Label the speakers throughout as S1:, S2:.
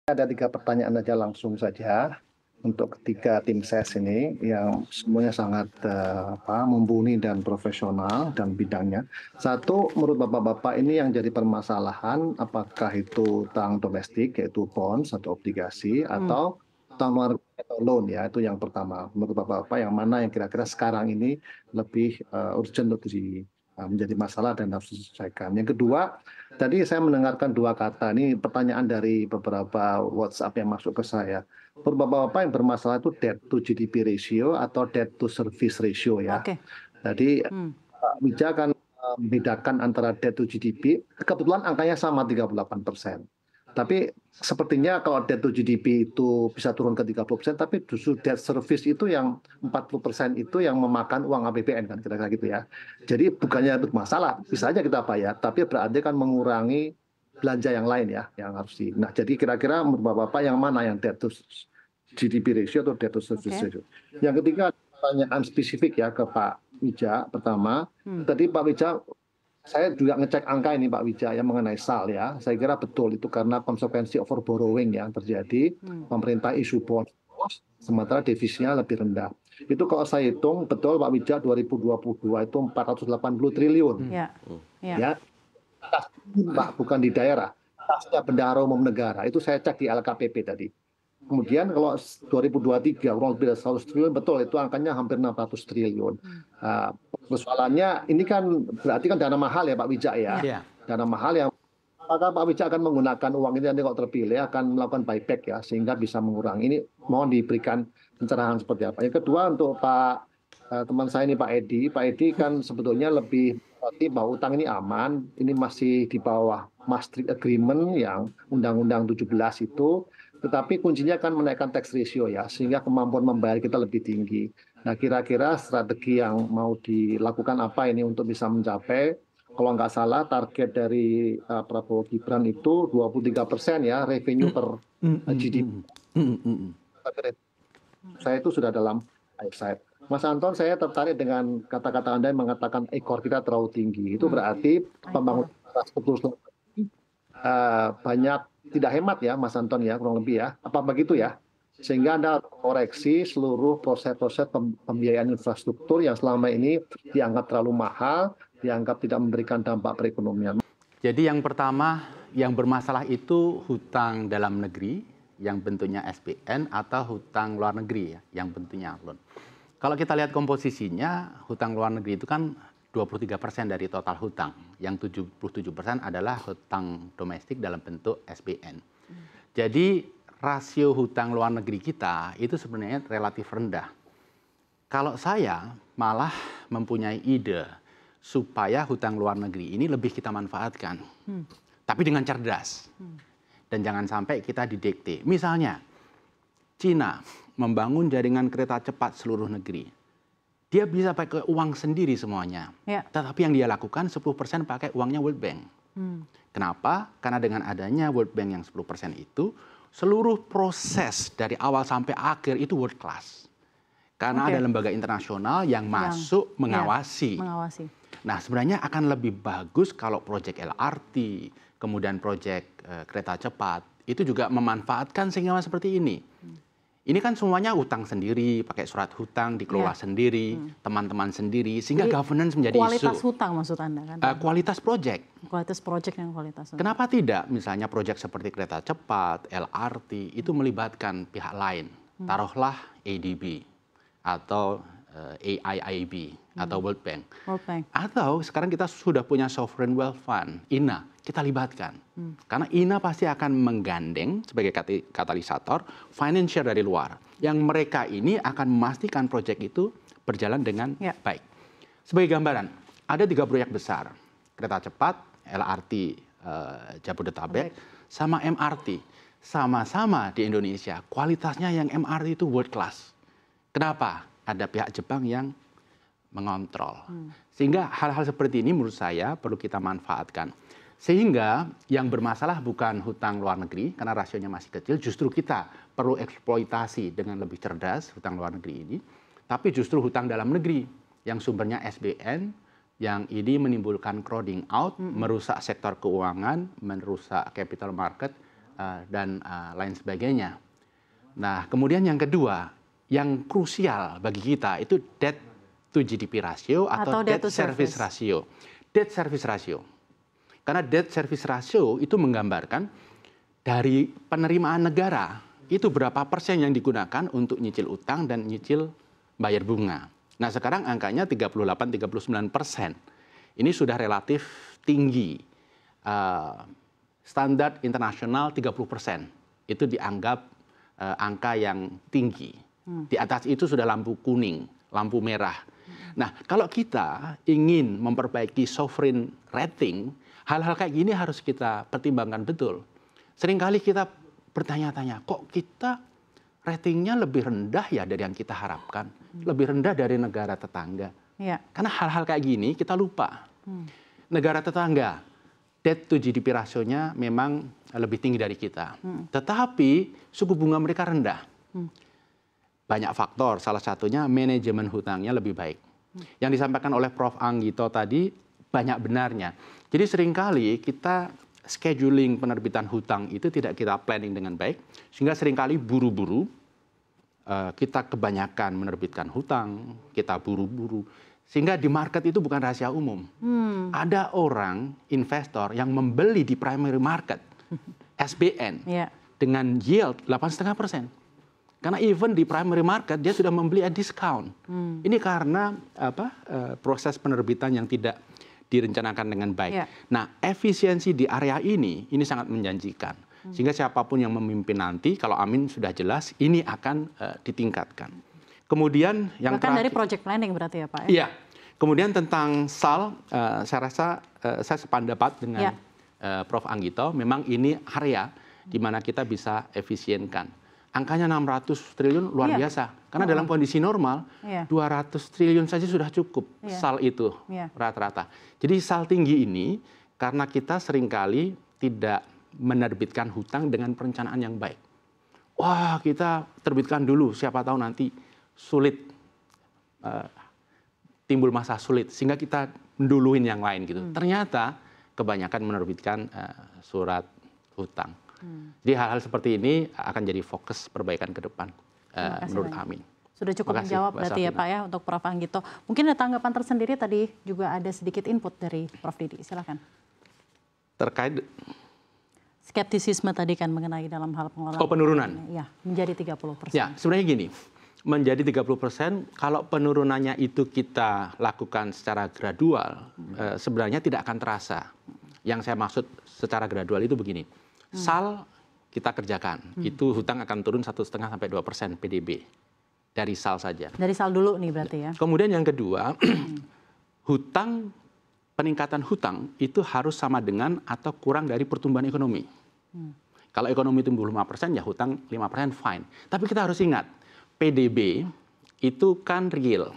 S1: Ada 3 pertanyaan aja langsung saja untuk ketiga tim ses ini yang semuanya sangat mumpuni dan profesional dan bidangnya. Satu, menurut Bapak-Bapak ini yang jadi permasalahan apakah itu utang domestik yaitu bonds atau obligasi
S2: Mmm,
S1: atau utang luar negeri atau loan ya, itu yang pertama. Menurut Bapak-Bapak yang mana yang kira-kira sekarang ini lebih urgent untuk menjadi masalah dan harus diselesaikan. Yang kedua, tadi saya mendengarkan 2 kata, ini pertanyaan dari beberapa WhatsApp yang masuk ke saya. Menurut Bapak-Bapak yang bermasalah itu debt to GDP ratio atau debt to service ratio ya.
S2: oke.
S1: Jadi
S2: Mmm,
S1: Pak Wija akan membedakan antara debt to GDP, kebetulan angkanya sama 38%. Tapi sepertinya kalau debt to GDP itu bisa turun ke 30%, tapi justru debt service itu yang 40% itu yang memakan uang APBN kan kira-kira gitu ya. Jadi bukannya itu masalah, bisa aja kita bayar, tapi berarti kan mengurangi belanja yang lain ya, yang harus Nah, jadi kira-kira menurut Bapak yang mana yang debt to GDP ratio atau debt to service
S2: oke.
S1: ratio? Yang ketiga, pertanyaan spesifik ya ke Pak Wija. Pertama,
S2: Mmm,
S1: tadi Pak Wija, saya juga ngecek angka ini Pak Wija yang mengenai SAL ya. Saya kira betul itu karena konsekuensi over borrowing yang terjadi,
S2: mmm,
S1: pemerintah isu bond, sementara defisitnya lebih rendah. Itu kalau saya hitung betul Pak Wija 2022 itu 480 triliun
S2: iya, iya.
S1: ya. Pak, bukan di daerah. Kasnya bendahara umum negara. Itu saya cek di LKPP tadi. Kemudian kalau 2023 kurang lebih dari 100 triliun, betul itu angkanya hampir 600 triliun.
S2: Mmm,
S1: Persoalannya ini kan berarti kan dana mahal ya Pak Wija ya.
S2: iya,
S3: Iya,
S1: Dana mahal yang apakah Pak Wija akan menggunakan uang ini nanti kalau terpilih akan melakukan buyback ya sehingga bisa mengurangi. Ini mohon diberikan pencerahan seperti apa. Yang kedua untuk teman saya ini Pak Edi. Pak Edi kan sebetulnya lebih berarti bahwa utang ini aman, ini masih di bawah Maastricht Agreement yang Undang-Undang 17 itu, tetapi kuncinya kan menaikkan tax ratio ya, sehingga kemampuan membayar kita lebih tinggi. Nah, kira-kira strategi yang mau dilakukan apa ini untuk bisa mencapai, kalau nggak salah target dari Prabowo Gibran itu 23% ya, revenue
S3: mhm,
S1: per
S3: mhm
S1: GDP.
S3: mhm, mhm mhm.
S1: Saya itu sudah dalam eyesight. Mas Anton, saya tertarik dengan kata-kata Anda yang mengatakan ekor kita terlalu tinggi. Itu
S2: mmm,
S1: berarti
S2: ekor.
S1: pembangunan infrastruktur banyak tidak hemat ya, Mas Anton ya, kurang lebih ya. Apa begitu
S2: Mmm,
S1: ya? Sehingga Anda harus koreksi seluruh proses-proses pembiayaan infrastruktur yang selama ini dianggap terlalu mahal, dianggap tidak memberikan dampak perekonomian.
S3: Jadi yang pertama yang bermasalah itu hutang dalam negeri yang bentuknya SBN atau hutang luar negeri ya, yang bentuknya loan. Kalau kita lihat komposisinya, hutang luar negeri itu kan 23% dari total hutang, yang 77% adalah hutang domestik dalam bentuk SBN. Jadi rasio hutang luar negeri kita itu sebenarnya relatif rendah. Kalau saya malah mempunyai ide supaya hutang luar negeri ini lebih kita manfaatkan,
S2: mmm,
S3: tapi dengan cerdas.
S2: mmm,
S3: Dan jangan sampai kita didikte. Misalnya, Cina membangun jaringan kereta cepat seluruh negeri. Dia bisa pakai uang sendiri semuanya.
S2: iya,
S3: Tetapi yang dia lakukan 10% pakai uangnya World Bank.
S2: mmm,
S3: Kenapa? Karena dengan adanya World Bank yang 10% itu, seluruh proses dari awal sampai akhir itu world class. Karena ada
S2: oke,
S3: lembaga internasional yang
S2: yang
S3: masuk
S2: iya,
S3: mengawasi.
S2: mengawasi.
S3: Nah, sebenarnya akan lebih bagus kalau proyek LRT, kemudian proyek kereta cepat, itu juga memanfaatkan sehingga seperti ini. Ini kan semuanya utang sendiri, pakai surat hutang, dikelola
S2: Iya,
S3: sendiri, teman-teman sendiri, sehingga
S2: jadi
S3: governance menjadi
S2: kualitas
S3: isu.
S2: hutang maksud Anda kan?
S3: Kualitas proyek.
S2: Kualitas project dan kualitas hutang.
S3: Kenapa tidak? Misalnya proyek seperti kereta cepat, LRT, itu melibatkan pihak lain. Taruhlah ADB atau AIIB atau World Bank.
S2: World Bank.
S3: Atau sekarang kita sudah punya Sovereign Wealth Fund, INA, kita libatkan. Karena INA pasti akan menggandeng sebagai katalisator financial dari luar. Yang mereka ini akan memastikan proyek itu berjalan dengan
S2: Ya.
S3: baik. Sebagai gambaran, ada 3 proyek besar. Kereta cepat, LRT Jabodetabek, sama MRT. Sama-sama di Indonesia, kualitasnya yang MRT itu world class. Kenapa? Ada pihak Jepang yang mengontrol. Sehingga hal-hal seperti ini menurut saya perlu kita manfaatkan. Sehingga yang bermasalah bukan hutang luar negeri, karena rasionya masih kecil, justru kita perlu eksploitasi dengan lebih cerdas hutang luar negeri ini, tapi justru hutang dalam negeri, yang sumbernya SBN, yang ini menimbulkan crowding out, merusak sektor keuangan, merusak capital market, dan lain sebagainya. Nah, kemudian yang kedua, yang krusial bagi kita itu debt to GDP ratio atau debt service ratio. Debt service ratio. Karena debt service ratio itu menggambarkan dari penerimaan negara itu berapa persen yang digunakan untuk nyicil utang dan nyicil bayar bunga. Nah, sekarang angkanya 38-39%. Ini sudah relatif tinggi. Standar internasional 30%. Itu dianggap angka yang tinggi. Di atas itu sudah lampu kuning, lampu merah. Nah, kalau kita ingin memperbaiki sovereign rating, hal-hal kayak gini harus kita pertimbangkan betul. Seringkali kita bertanya-tanya, kok kita ratingnya lebih rendah ya dari yang kita harapkan, lebih rendah dari negara tetangga.
S2: Ya.
S3: Karena hal-hal kayak gini kita lupa. Negara tetangga, debt to GDP rasionya memang lebih tinggi dari kita. Tetapi suku bunga mereka rendah. Banyak faktor, salah satunya manajemen hutangnya lebih baik. Yang disampaikan oleh Prof. Anggito tadi banyak benarnya. Jadi seringkali kita scheduling penerbitan hutang itu tidak kita planning dengan baik, sehingga seringkali buru-buru, kita kebanyakan menerbitkan hutang, kita buru-buru. Sehingga di market itu bukan rahasia umum. Ada orang, investor yang membeli di primary market, SBN, dengan yield 8,5%. Karena even di primary market dia sudah membeli at discount. Ini karena proses penerbitan yang tidak direncanakan dengan baik. Nah, efisiensi di area ini sangat menjanjikan. Sehingga siapapun yang memimpin nanti, kalau Amin sudah jelas, ini akan ditingkatkan. Kemudian yang
S2: bahkan dari project planning berarti ya Pak?
S3: Iya. Kemudian tentang SAL, saya rasa saya sependapat dengan Prof. Anggito, memang ini area di mana kita bisa efisienkan. Angkanya 600 triliun luar biasa. Karena dalam kondisi normal, 200 triliun saja sudah cukup SAL itu rata-rata. Jadi SAL tinggi ini karena kita seringkali tidak menerbitkan hutang dengan perencanaan yang baik. Wah, kita terbitkan dulu, siapa tahu nanti sulit, timbul masa sulit, sehingga kita menduluin yang lain gitu. Ternyata kebanyakan menerbitkan surat hutang. Jadi hal-hal seperti ini akan jadi fokus perbaikan ke depan menurut Amin.
S2: Sudah cukup menjawab berarti ya Pak ya untuk Prof. Anggito. Mungkin ada tanggapan tersendiri, tadi juga ada sedikit input dari Prof. Didi, silakan.
S3: Terkait
S2: skeptisisme tadi kan mengenai dalam hal pengelolaan.
S3: Oh, penurunan.
S2: Ya, menjadi 30%.
S3: Ya, sebenarnya gini, menjadi 30%, kalau penurunannya itu kita lakukan secara gradual, sebenarnya tidak akan terasa. Yang saya maksud secara gradual itu begini, SAL kita kerjakan, itu hutang akan turun 1,5 sampai 2% PDB dari SAL saja. Dari
S2: SAL dulu nih berarti ya.
S3: Kemudian yang kedua, hutang, peningkatan hutang itu harus sama dengan atau kurang dari pertumbuhan ekonomi. Kalau ekonomi tumbuh 5%, ya hutang 5% fine. Tapi kita harus ingat, PDB itu kan real,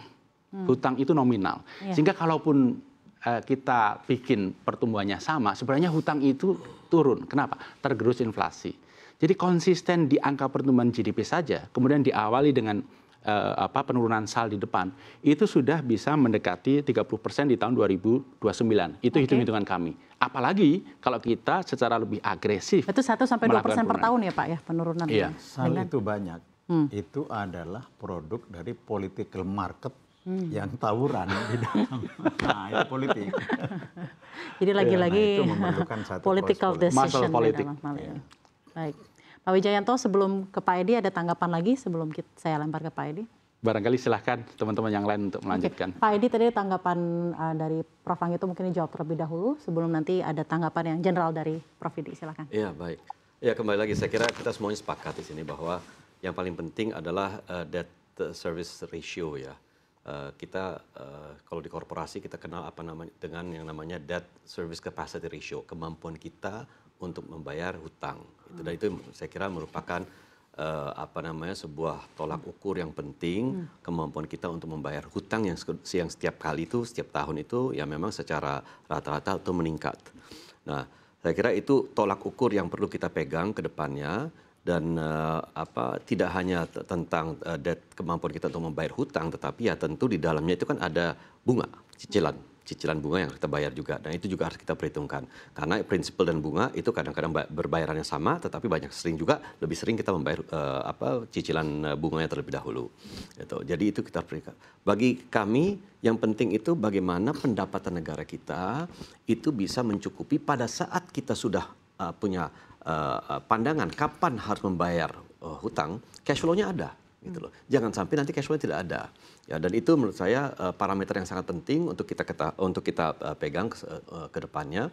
S3: hutang itu nominal. Sehingga kalaupun kita bikin pertumbuhannya sama, sebenarnya hutang itu turun. Kenapa? Tergerus inflasi. Jadi konsisten di angka pertumbuhan GDP saja, kemudian diawali dengan penurunan SAL di depan, itu sudah bisa mendekati 30% di tahun 2029. Itu hitung-hitungan kami. Apalagi kalau kita secara lebih agresif.
S2: Itu 1-2% per tahun ya Pak ya penurunan.
S4: Iya. SAL itu banyak. Itu adalah produk dari political market yang tawuran di dalam. Nah, itu politik.
S2: Jadi lagi-lagi
S3: political decision
S2: politik. Baik. Pak Wijayanto, sebelum ke Pak Edi ada tanggapan lagi sebelum saya lempar ke Pak Edi?
S3: Barangkali silahkan teman-teman yang lain untuk melanjutkan.
S2: Pak Edi, tadi tanggapan dari Prof. Anggito mungkin dijawab terlebih dahulu sebelum nanti ada tanggapan yang general dari Prof. Didi, silahkan.
S5: Iya, baik. Ya, kembali lagi, saya kira kita semuanya sepakat di sini bahwa yang paling penting adalah debt service ratio ya. Kita kalau di korporasi kita kenal dengan yang namanya debt service capacity ratio, kemampuan kita untuk membayar hutang. Dan itu saya kira merupakan sebuah tolak ukur yang penting, kemampuan kita untuk membayar hutang yang setiap kali itu, setiap tahun itu ya memang secara rata-rata atau meningkat. Nah, saya kira itu tolak ukur yang perlu kita pegang ke depannya. Dan tidak hanya tentang kemampuan kita untuk membayar hutang, tetapi ya tentu di dalamnya itu kan ada bunga, cicilan. cicilan bunga yang kita bayar juga. Dan itu juga harus kita perhitungkan. Karena prinsipal dan bunga itu kadang-kadang berbayarannya sama, tetapi lebih sering kita membayar cicilan bunganya terlebih dahulu. Gitu. Jadi itu kita perhitungkan. Bagi kami yang penting itu bagaimana pendapatan negara kita itu bisa mencukupi pada saat kita sudah punya pandangan kapan harus membayar hutang, cash flow-nya ada. Gitu loh. Jangan sampai nanti cash flow tidak ada. Ya, dan itu menurut saya parameter yang sangat penting untuk kita pegang ke depannya,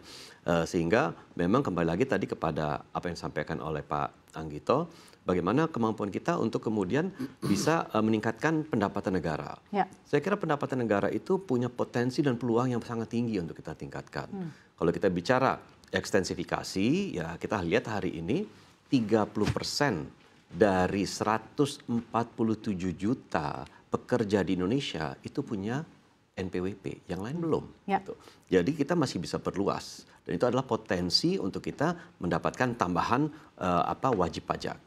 S5: sehingga memang kembali lagi tadi kepada apa yang disampaikan oleh Pak Anggito, bagaimana kemampuan kita untuk kemudian bisa meningkatkan pendapatan negara. Ya. Saya kira pendapatan negara itu punya potensi dan peluang yang sangat tinggi untuk kita tingkatkan. Kalau kita bicara ekstensifikasi, ya kita lihat hari ini 30% dari 147 juta pekerja di Indonesia itu punya NPWP, yang lain belum. Ya. Gitu. Jadi kita masih bisa perluas, dan itu adalah potensi untuk kita mendapatkan tambahan wajib pajak.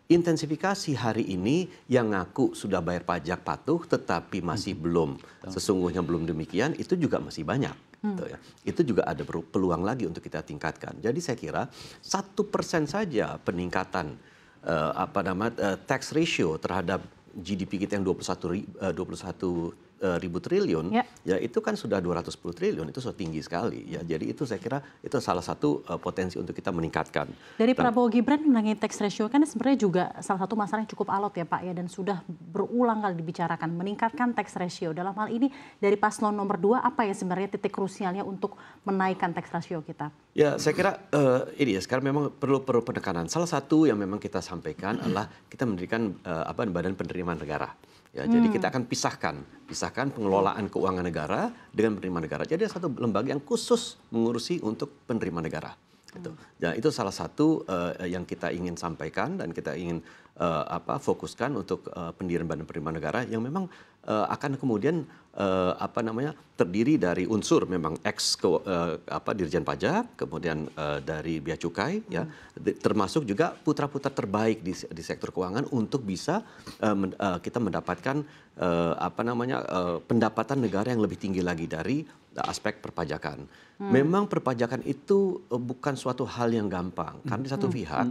S5: Intensifikasi hari ini yang ngaku sudah bayar pajak patuh, tetapi masih belum, sesungguhnya belum demikian, itu juga masih banyak. Gitu ya. Itu juga ada peluang lagi untuk kita tingkatkan. Jadi saya kira 1% saja peningkatan tax ratio terhadap GDP kita yang 21 ribu triliun, ya itu kan sudah 210 triliun, itu sudah tinggi sekali. Ya, jadi itu saya kira itu salah satu potensi untuk kita meningkatkan.
S2: Dari Prabowo Gibran mengenai tax ratio kan sebenarnya juga salah satu masalah yang cukup alot ya Pak ya, dan sudah berulang kali dibicarakan meningkatkan tax ratio. Dalam hal ini dari paslon nomor 2 apa ya sebenarnya titik krusialnya untuk menaikkan tax ratio kita?
S5: Ya, saya kira ini ya sekarang memang perlu penekanan. Salah satu yang memang kita sampaikan adalah kita mendirikan Badan Penerimaan Negara. Ya, jadi kita akan pisahkan pengelolaan keuangan negara dengan penerimaan negara. Jadi ada satu lembaga yang khusus mengurusi untuk penerimaan negara. Gitu. Ya, itu salah satu yang kita ingin sampaikan dan kita ingin fokuskan untuk pendirian Badan Penerimaan Negara yang memang akan kemudian terdiri dari unsur memang Dirjen Pajak, kemudian dari Bea Cukai, ya, termasuk juga putra-putra terbaik di sektor keuangan untuk bisa kita mendapatkan pendapatan negara yang lebih tinggi lagi dari aspek perpajakan. Memang perpajakan itu bukan suatu hal yang gampang, karena di satu pihak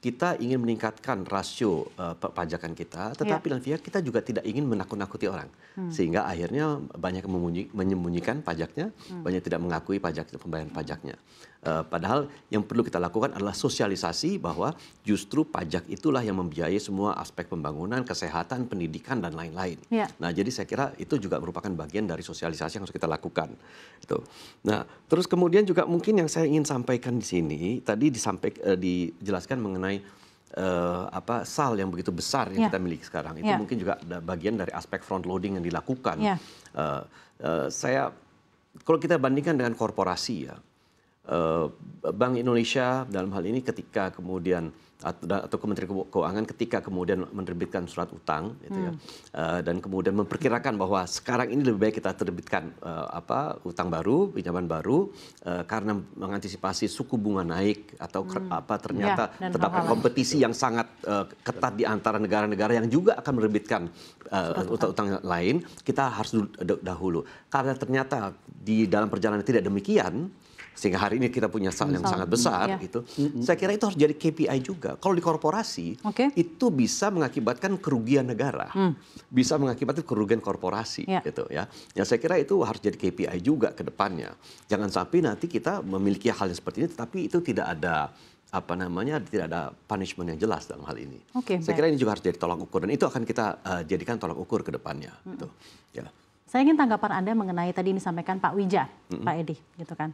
S5: kita ingin meningkatkan rasio perpajakan kita, tetapi dalam pihak kita juga tidak ingin menakut-nakuti orang, sehingga akhirnya banyak menyembunyikan pajaknya, banyak tidak mengakui pembayaran pajaknya. Padahal yang perlu kita lakukan adalah sosialisasi bahwa justru pajak itulah yang membiayai semua aspek pembangunan, kesehatan, pendidikan, dan lain-lain. Ya. Nah, jadi saya kira itu juga merupakan bagian dari sosialisasi yang harus kita lakukan. Itu. Nah, terus kemudian juga mungkin yang saya ingin sampaikan di sini, tadi dijelaskan mengenai SAL yang begitu besar yang kita miliki sekarang. Itu mungkin juga ada bagian dari aspek front loading yang dilakukan. Kalau kita bandingkan dengan korporasi ya, Bank Indonesia dalam hal ini ketika kemudian atau Kementerian Keuangan ketika kemudian menerbitkan surat utang gitu ya, dan kemudian memperkirakan bahwa sekarang ini lebih baik kita terbitkan utang baru, pinjaman baru, karena mengantisipasi suku bunga naik atau ternyata terdapat kompetisi yang sangat ketat di antara negara-negara yang juga akan menerbitkan utang lain, kita harus dahulu karena ternyata di dalam perjalanan tidak demikian. Sehingga hari ini kita punya SAL yang sangat besar, gitu. Saya kira itu harus jadi KPI juga. Kalau di korporasi, itu bisa mengakibatkan kerugian negara, bisa mengakibatkan kerugian korporasi, gitu ya. Ya saya kira itu harus jadi KPI juga ke depannya. Jangan sampai nanti kita memiliki hal yang seperti ini, tetapi itu tidak ada tidak ada punishment yang jelas dalam hal ini. Saya kira ini juga harus jadi tolak ukur dan itu akan kita jadikan tolak ukur ke depannya. Gitu. Ya.
S2: Saya ingin tanggapan Anda mengenai tadi disampaikan Pak Wija, Pak Edi, gitu kan.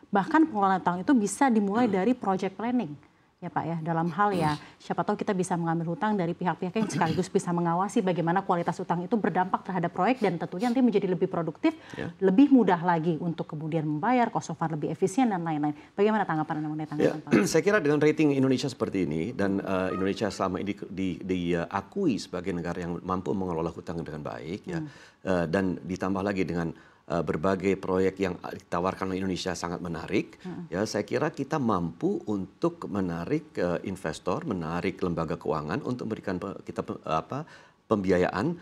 S2: Bahkan pengelolaan utang itu bisa dimulai dari project planning ya Pak ya, dalam hal ya siapa tahu kita bisa mengambil hutang dari pihak-pihak yang sekaligus bisa mengawasi bagaimana kualitas utang itu berdampak terhadap proyek dan tentunya nanti menjadi lebih produktif, lebih mudah lagi untuk kemudian membayar, cost of fund lebih efisien dan lain-lain. Bagaimana tanggapan Anda mengenai tanggapan Pak?
S5: Saya kira dengan rating Indonesia seperti ini dan Indonesia selama ini diakui sebagai negara yang mampu mengelola hutang dengan baik ya, dan ditambah lagi dengan berbagai proyek yang ditawarkan oleh Indonesia sangat menarik. Ya, saya kira kita mampu untuk menarik investor, menarik lembaga keuangan untuk memberikan kita pembiayaan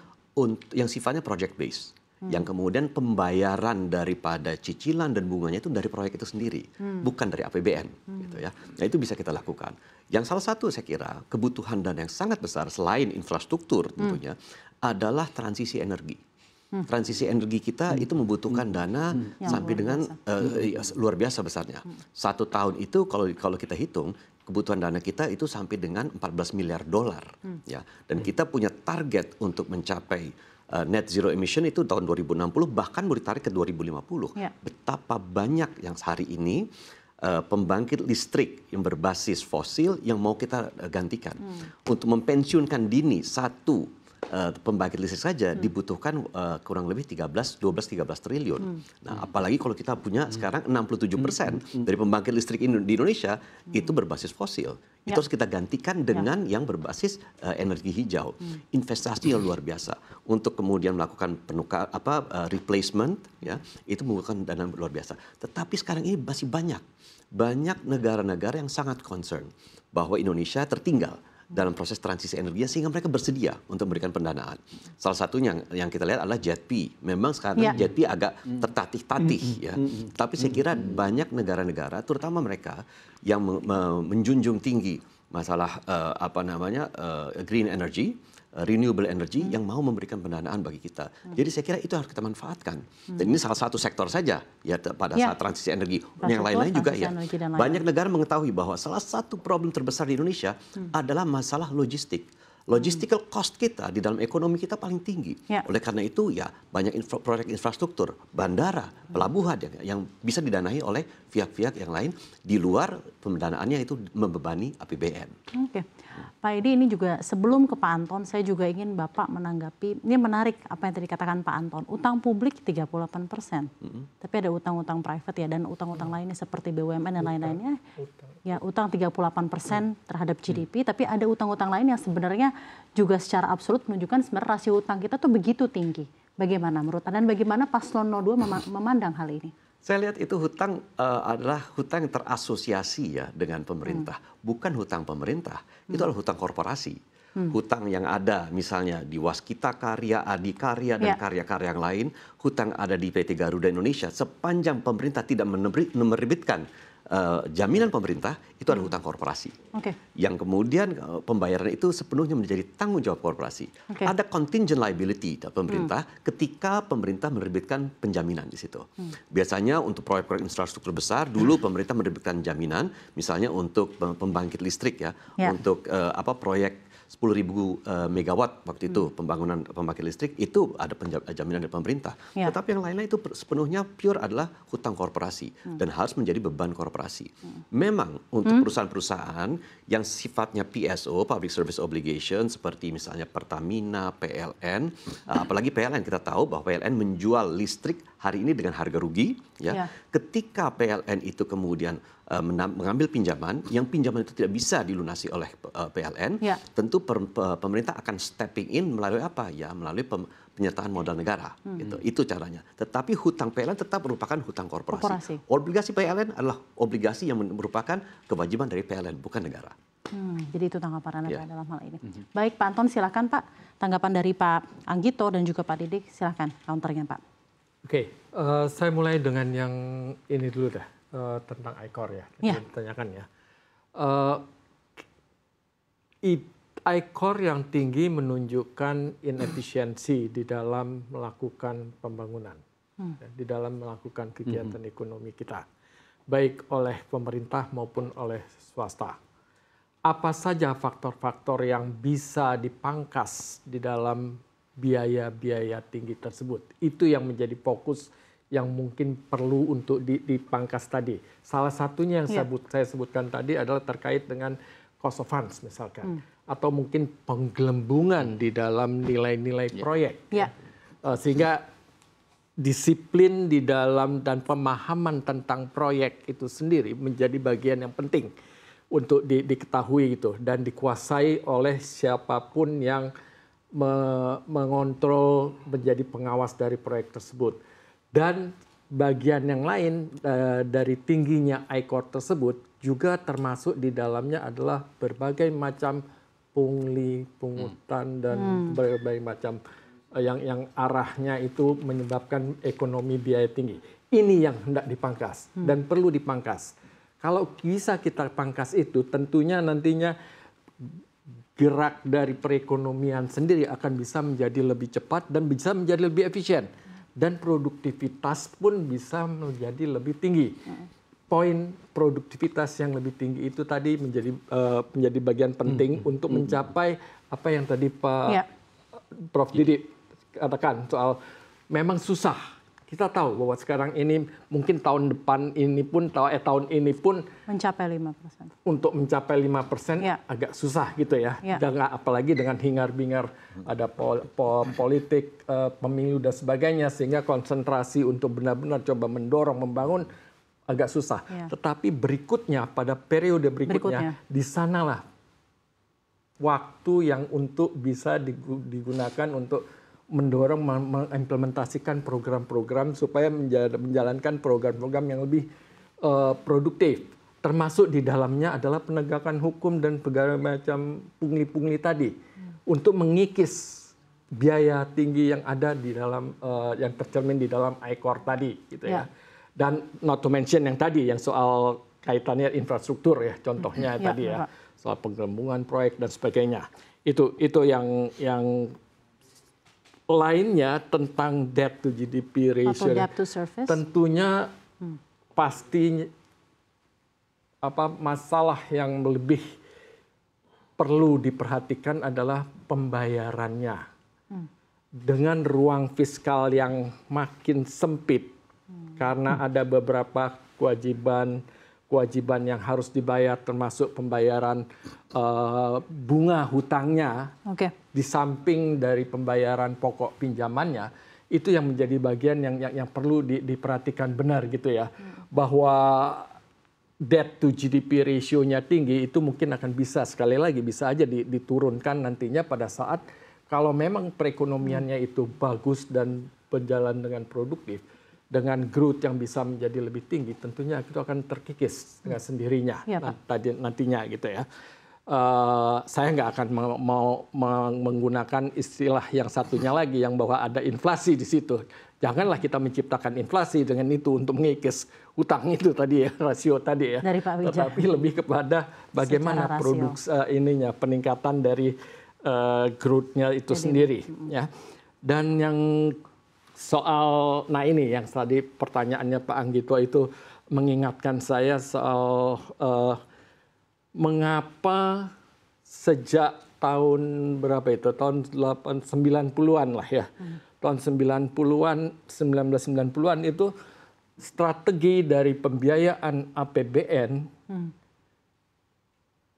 S5: yang sifatnya project based. yang kemudian pembayaran daripada cicilan dan bunganya itu dari proyek itu sendiri, bukan dari APBN, gitu ya. Nah itu bisa kita lakukan. Yang salah satu saya kira kebutuhan dana yang sangat besar selain infrastruktur tentunya adalah transisi energi. Transisi energi kita itu membutuhkan dana sampai dengan luar biasa besarnya. 1 tahun itu kalau kita hitung kebutuhan dana kita itu sampai dengan 14 miliar dolar, ya. Dan kita punya target untuk mencapai net zero emission itu tahun 2060 bahkan mau ditarik ke 2050.
S2: Ya.
S5: Betapa banyak yang hari ini pembangkit listrik yang berbasis fosil yang mau kita gantikan. Untuk mempensiunkan dini satu pembangkit listrik saja dibutuhkan kurang lebih 12-13 triliun. Nah, apalagi kalau kita punya sekarang 67% dari pembangkit listrik di Indonesia itu berbasis fosil. Itu harus kita gantikan dengan yang berbasis energi hijau. Investasi yang luar biasa untuk kemudian melakukan replacement, ya, itu membutuhkan dana luar biasa. Tetapi sekarang ini masih banyak negara-negara yang sangat concern bahwa Indonesia tertinggal dalam proses transisi energi sehingga mereka bersedia untuk memberikan pendanaan. Salah satunya yang kita lihat adalah JETP. Memang sekarang JETP agak tertatih-tatih, ya. Tapi saya kira banyak negara-negara, terutama mereka yang menjunjung tinggi masalah green energy, renewable energy yang mau memberikan pendanaan bagi kita. Jadi saya kira itu harus kita manfaatkan. Dan ini salah satu sektor saja ya pada saat transisi energi. Yang lain-lain juga ya. Banyak negara mengetahui bahwa salah satu problem terbesar di Indonesia adalah masalah logistik. Logistical cost kita di dalam ekonomi kita paling tinggi. Oleh karena itu ya banyak proyek infrastruktur, bandara, pelabuhan yang bisa didanai oleh pihak-pihak yang lain di luar pendanaannya itu membebani APBN.
S2: Oke. Pak Edi, ini juga sebelum ke Pak Anton, saya juga ingin Bapak menanggapi, ini menarik apa yang tadi katakan Pak Anton, utang publik 38%, tapi ada utang-utang private ya, dan utang-utang lainnya seperti BUMN dan lain-lainnya, ya utang 38% terhadap GDP, tapi ada utang-utang lain yang sebenarnya juga secara absolut menunjukkan sebenarnya rasio utang kita tuh begitu tinggi. Bagaimana menurut Anda dan bagaimana Paslon 02 memandang hal ini?
S5: Saya lihat itu hutang adalah hutang yang terasosiasi ya dengan pemerintah. Bukan hutang pemerintah, itu adalah hutang korporasi. Hutang yang ada misalnya di Waskita Karya, Adikarya, dan karya-karya yang lain. Hutang ada di PT Garuda Indonesia. Sepanjang pemerintah tidak menerbitkan jaminan pemerintah, itu adalah hutang korporasi. Yang kemudian pembayaran itu sepenuhnya menjadi tanggung jawab korporasi. Ada contingent liability pemerintah ketika pemerintah menerbitkan penjaminan di situ. Biasanya untuk proyek-proyek infrastruktur besar, dulu pemerintah menerbitkan jaminan, misalnya untuk pembangkit listrik ya, untuk proyek 10.000 megawatt waktu itu pembangunan pembangkit listrik itu ada jaminan dari pemerintah. Tetapi yang lain-lain itu sepenuhnya pure adalah hutang korporasi dan harus menjadi beban korporasi. Memang untuk perusahaan-perusahaan yang sifatnya PSO, Public Service Obligation, seperti misalnya Pertamina, PLN, apalagi PLN kita tahu bahwa PLN menjual listrik hari ini dengan harga rugi. Ya. Ketika PLN itu kemudian mengambil pinjaman, yang pinjaman itu tidak bisa dilunasi oleh PLN, tentu pemerintah akan stepping in melalui apa? Ya, melalui penyertaan modal negara. Gitu. Itu caranya. Tetapi hutang PLN tetap merupakan hutang korporasi. Obligasi PLN adalah obligasi yang merupakan kewajiban dari PLN, bukan negara.
S2: Jadi itu tanggapan Anda dalam hal ini. Baik, Pak Anton silakan Pak. Tanggapan dari Pak Anggito dan juga Pak Didik, silakan counternya Pak.
S6: Oke, saya mulai dengan yang ini dulu dah. Tentang ICOR ya, ditanyakan ya. ICOR yang tinggi menunjukkan inefisiensi di dalam melakukan pembangunan, di dalam melakukan kegiatan ekonomi kita, baik oleh pemerintah maupun oleh swasta. Apa saja faktor-faktor yang bisa dipangkas di dalam biaya-biaya tinggi tersebut? Itu yang menjadi fokus yang mungkin perlu untuk dipangkas tadi. Salah satunya yang saya sebutkan tadi adalah terkait dengan cost of funds misalkan. Atau mungkin penggelembungan di dalam nilai-nilai proyek. Sehingga disiplin di dalam dan pemahaman tentang proyek itu sendiri menjadi bagian yang penting untuk diketahui gitu. Dan dikuasai oleh siapapun yang mengontrol menjadi pengawas dari proyek tersebut. Dan bagian yang lain dari tingginya ICOR tersebut juga termasuk di dalamnya adalah berbagai macam pungli, pungutan, dan berbagai macam yang arahnya itu menyebabkan ekonomi biaya tinggi. Ini yang hendak dipangkas dan perlu dipangkas. Kalau bisa kita pangkas itu, tentunya nantinya gerak dari perekonomian sendiri akan bisa menjadi lebih cepat dan bisa menjadi lebih efisien. Dan produktivitas pun bisa menjadi lebih tinggi. Poin produktivitas yang lebih tinggi itu tadi menjadi bagian penting untuk mencapai apa yang tadi Pak Prof. Didi katakan soal memang susah. Kita tahu bahwa sekarang ini mungkin tahun depan ini pun tahun ini pun
S2: mencapai 5%.
S6: Untuk mencapai 5% agak susah gitu ya. Dan apalagi dengan hingar-bingar ada politik pemilu dan sebagainya sehingga konsentrasi untuk benar-benar coba mendorong membangun agak susah. Tetapi berikutnya pada periode berikutnya di sanalah waktu yang untuk bisa digunakan untuk mendorong mengimplementasikan program-program supaya menjalankan program-program yang lebih produktif. Termasuk di dalamnya adalah penegakan hukum dan berbagai macam pungli-pungli tadi untuk mengikis biaya tinggi yang ada di dalam yang tercermin di dalam I-Core tadi gitu ya. Dan not to mention yang tadi yang soal kaitannya infrastruktur ya contohnya tadi ya. Soal penggabungan proyek dan sebagainya. Itu yang lainnya tentang debt to GDP ratio.
S2: Atau debt to service.
S6: Tentunya pasti masalah yang lebih perlu diperhatikan adalah pembayarannya. Dengan ruang fiskal yang makin sempit karena ada beberapa kewajiban yang harus dibayar termasuk pembayaran bunga hutangnya di samping dari pembayaran pokok pinjamannya itu yang menjadi bagian yang perlu diperhatikan benar gitu ya bahwa debt to GDP ratio-nya tinggi itu mungkin akan bisa sekali lagi bisa aja diturunkan nantinya pada saat kalau memang perekonomiannya itu bagus dan berjalan dengan produktif dengan growth yang bisa menjadi lebih tinggi, tentunya itu akan terkikis dengan sendirinya nantinya gitu ya. Saya nggak akan mau menggunakan istilah yang satunya lagi yang bahwa ada inflasi di situ. Janganlah kita menciptakan inflasi dengan itu untuk mengikis utang itu tadi ya, rasio tadi ya.
S2: Dari Pak Wijaya.
S6: Tetapi lebih kepada bagaimana peningkatan dari growth-nya itu sendiri ya. Dan yang soal, nah ini yang tadi pertanyaannya Pak Anggito itu mengingatkan saya soal mengapa sejak tahun berapa itu, tahun 90-an lah ya, tahun 90-an, 1990-an itu strategi dari pembiayaan APBN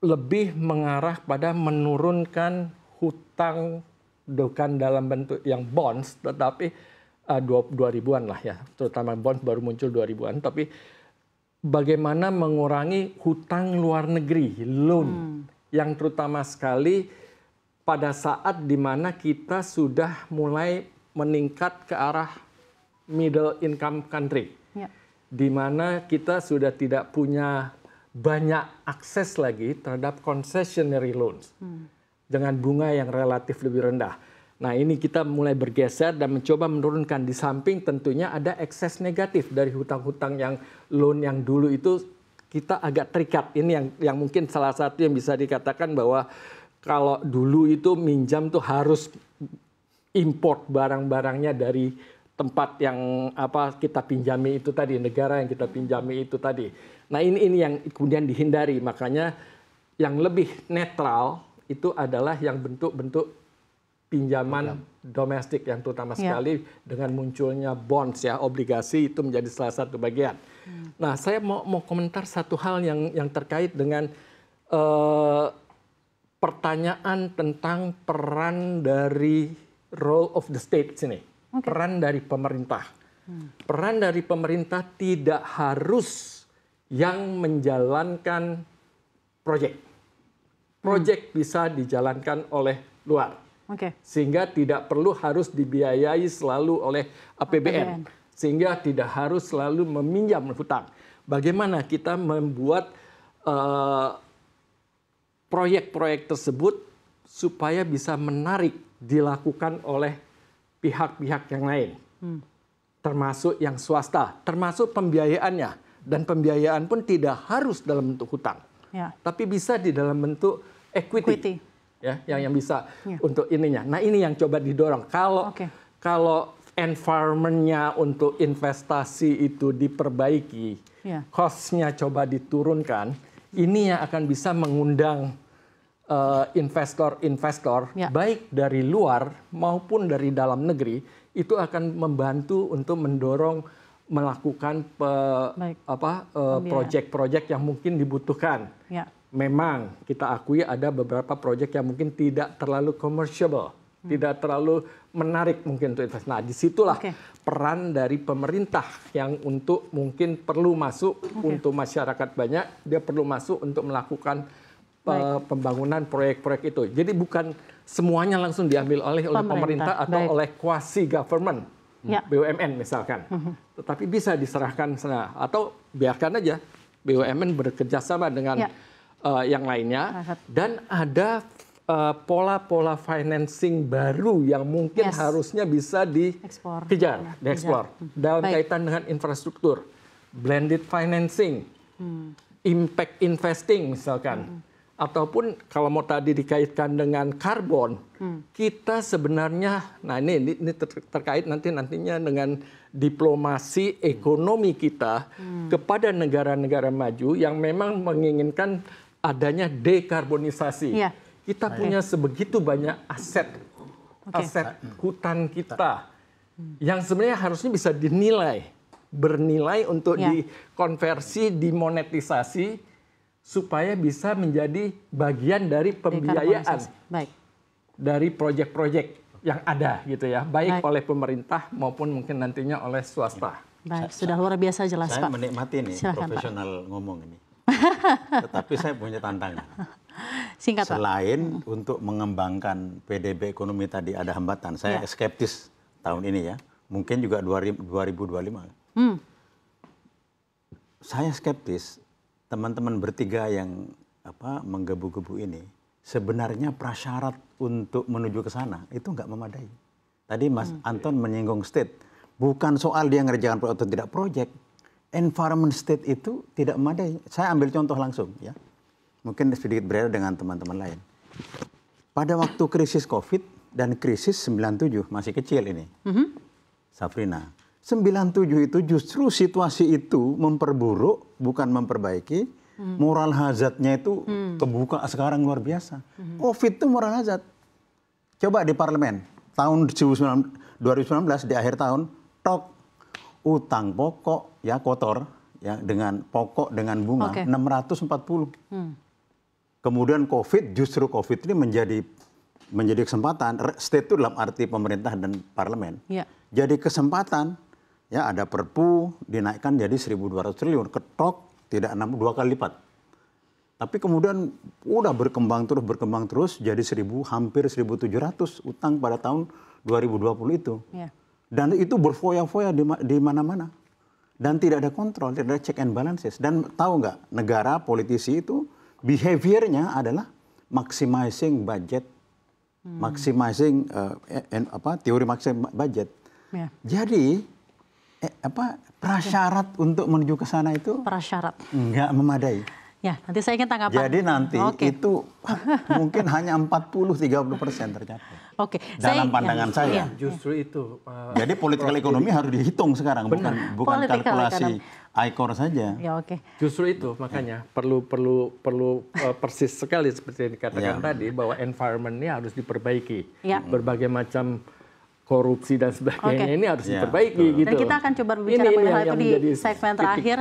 S6: lebih mengarah pada menurunkan hutang bukan dalam bentuk yang bonds, tetapi 2000-an lah ya, terutama bonds baru muncul 2000-an, tapi bagaimana mengurangi hutang luar negeri, loan, yang terutama sekali pada saat di mana kita sudah mulai meningkat ke arah middle income country, di mana kita sudah tidak punya banyak akses lagi terhadap concessionary loans dengan bunga yang relatif lebih rendah. Nah ini kita mulai bergeser dan mencoba menurunkan di samping tentunya ada ekses negatif dari hutang-hutang yang loan yang dulu itu kita agak terikat. Ini yang mungkin salah satu yang bisa dikatakan bahwa kalau dulu itu minjam tuh harus import barang-barangnya dari tempat yang kita pinjami itu tadi, negara yang kita pinjami itu tadi. Nah ini yang kemudian dihindari, makanya yang lebih netral itu adalah yang bentuk-bentuk pinjaman domestik yang terutama sekali dengan munculnya bonds ya, obligasi itu menjadi salah satu bagian. Nah, saya mau komentar satu hal yang terkait dengan pertanyaan tentang peran dari role of the state sini, peran dari pemerintah. Peran dari pemerintah tidak harus yang menjalankan proyek. Proyek bisa dijalankan oleh luar. Sehingga tidak perlu harus dibiayai selalu oleh APBN. Sehingga tidak harus selalu meminjam hutang. Bagaimana kita membuat proyek-proyek tersebut supaya bisa menarik dilakukan oleh pihak-pihak yang lain, termasuk yang swasta, termasuk pembiayaannya. Dan pembiayaan pun tidak harus dalam bentuk hutang, tapi bisa di dalam bentuk equity. Ya, yang bisa untuk ininya. Nah, ini yang coba didorong. Kalau environment-nya untuk investasi itu diperbaiki, cost-nya coba diturunkan, ini yang akan bisa mengundang investor-investor baik dari luar maupun dari dalam negeri, itu akan membantu untuk mendorong melakukan proyek-proyek yang mungkin dibutuhkan. Memang kita akui ada beberapa proyek yang mungkin tidak terlalu commercial, tidak terlalu menarik mungkin untuk investasi. Nah, disitulah peran dari pemerintah yang untuk mungkin perlu masuk untuk masyarakat banyak, dia perlu masuk untuk melakukan pembangunan proyek-proyek itu. Jadi bukan semuanya langsung diambil oleh pemerintah atau oleh quasi government, BUMN misalkan, tetapi bisa diserahkan sana atau biarkan aja BUMN bekerjasama dengan yang lainnya, dan ada pola-pola financing baru yang mungkin harusnya bisa dikejar, dieksplor dalam kaitan dengan infrastruktur, blended financing, impact investing misalkan, ataupun kalau mau tadi dikaitkan dengan karbon, kita sebenarnya, nah ini terkait nantinya dengan diplomasi ekonomi kita kepada negara-negara maju yang memang menginginkan adanya dekarbonisasi. Kita punya sebegitu banyak aset hutan kita yang sebenarnya harusnya bisa bernilai untuk dikonversi, dimonetisasi supaya bisa menjadi bagian dari pembiayaan dari proyek-proyek yang ada gitu ya, baik oleh pemerintah maupun mungkin nantinya oleh swasta.
S2: Baik, sudah luar biasa jelas,
S4: Saya
S2: Pak.
S4: menikmati nih profesional ngomong ini. Tetapi saya punya tantangan.
S2: Singkat, Pak.
S4: Selain untuk mengembangkan PDB ekonomi tadi ada hambatan, saya skeptis tahun ini ya. Mungkin juga 2025. Saya skeptis teman-teman bertiga yang menggebu-gebu ini sebenarnya prasyarat untuk menuju ke sana itu nggak memadai. Tadi Mas Anton menyinggung state, bukan soal dia ngerjakan proyek atau tidak proyek. Environment state itu tidak memadai. Saya ambil contoh langsung ya. Mungkin sedikit berbeda dengan teman-teman lain. Pada waktu krisis COVID dan krisis 97, masih kecil ini. Safrina. 97 itu justru situasi itu memperburuk, bukan memperbaiki. Moral hazardnya itu kebuka sekarang luar biasa. COVID itu moral hazard. Coba di parlemen, tahun 2019 di akhir tahun, utang pokok ya kotor ya dengan pokok dengan bunga 640. Kemudian justru COVID ini menjadi kesempatan, state itu dalam arti pemerintah dan parlemen. Jadi kesempatan ya ada perpu dinaikkan jadi 1.200 triliun, ketok tidak 2 kali lipat. Tapi kemudian udah berkembang terus jadi hampir 1.700 utang pada tahun 2020 itu. Dan itu berfoya-foya di mana-mana. Dan tidak ada kontrol, tidak ada check and balances. Dan tahu nggak, negara politisi itu behaviornya adalah maximizing budget, maximizing teori maximizing budget. Jadi prasyarat untuk menuju ke sana itu nggak memadai.
S2: Ya, nanti saya ingin tanggapan.
S4: Jadi nanti itu mungkin hanya 40-30% tercapai. Dalam pandangan saya.
S6: Justru itu.
S4: Jadi political ekonomi harus dihitung sekarang, bukan kalkulasi ICOR saja.
S6: Justru itu makanya perlu persis sekali seperti yang dikatakan tadi bahwa environment ini harus diperbaiki. Berbagai macam korupsi dan sebagainya ini harus diperbaiki gitu.
S2: Dan kita akan coba berbicara mengenai hal itu di segmen terakhir,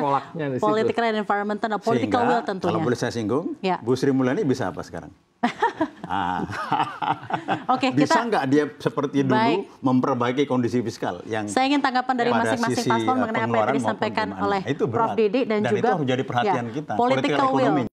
S2: political and environmental, political will tentunya.
S4: Kalau boleh saya singgung, Bu Sri Mulyani bisa apa sekarang? Bisa nggak dia seperti dulu memperbaiki kondisi fiskal yang
S2: saya ingin tanggapan dari masing-masing paslon mengenai apa yang tadi disampaikan oleh Prof. Didik dan juga
S4: itu harus jadi perhatian kita,
S2: political will.